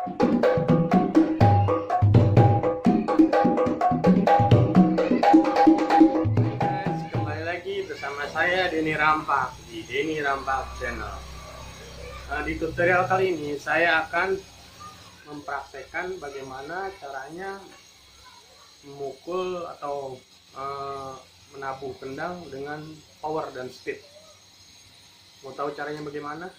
Guys, kembali lagi bersama saya Denny Rampak di Denny Rampak Channel. Di tutorial kali ini saya akan mempraktekkan bagaimana caranya memukul atau menabuh kendang dengan power dan speed. Mau tahu caranya bagaimana?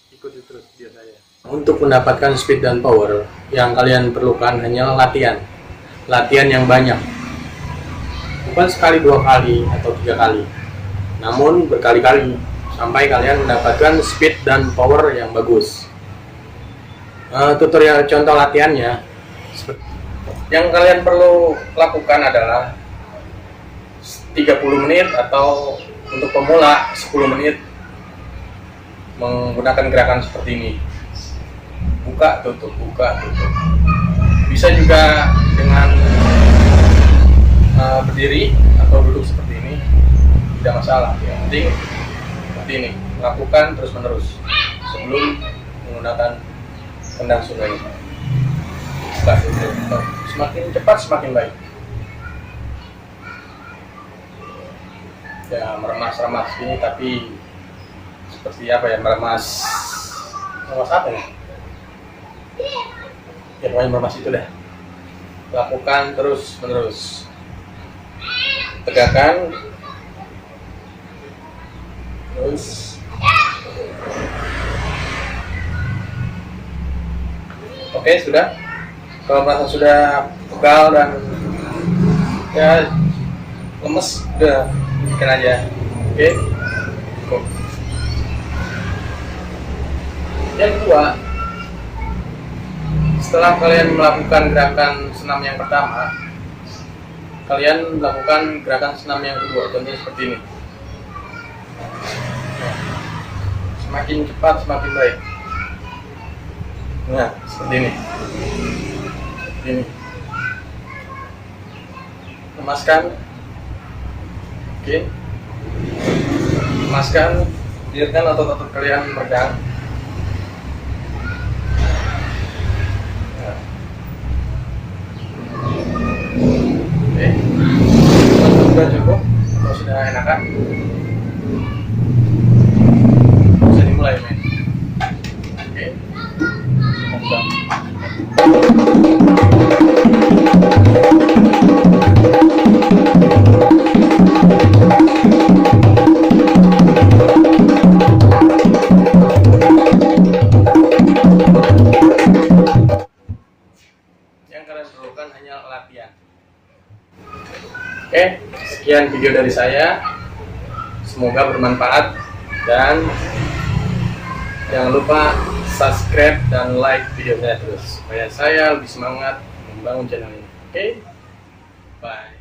Ikuti terus video saya. Untuk mendapatkan speed dan power, yang kalian perlukan hanya latihan yang banyak, bukan sekali, 2 kali atau 3 kali, namun berkali-kali sampai kalian mendapatkan speed dan power yang bagus. Tutorial contoh latihannya, yang kalian perlu lakukan adalah 30 menit atau untuk pemula 10 menit menggunakan gerakan seperti ini. Buka tutup, buka tutup. Bisa juga dengan berdiri atau duduk seperti ini, tidak masalah. Yang penting seperti ini, lakukan terus menerus sebelum menggunakan kendang sungai. Buka tutup. Semakin cepat semakin baik. Ya, meremas-remas ini, tapi seperti apa ya, meremas apa ya? Ya pokoknya meremas itu dah. Lakukan terus menerus. Tegakkan. Terus. Oke, sudah. Kalau merasa sudah pegal dan ya lemes, udah bikin aja. Oke. Cukup. Yang kedua, setelah kalian melakukan gerakan senam yang pertama, kalian melakukan gerakan senam yang kedua. Contohnya seperti ini. Semakin cepat semakin baik. Nah, seperti ini. Seperti ini. Lemaskan. Oke. Lemaskan. Biarkan otot-otot kalian meregang. Sudah cukup, kalau sudah enakan, bisa dimulai, men. Oke. Yang kalian perlukan hanya latihan. Oke, sekian video dari saya. Semoga bermanfaat dan jangan lupa subscribe dan like video saya terus supaya saya lebih semangat membangun channel ini. Oke, bye.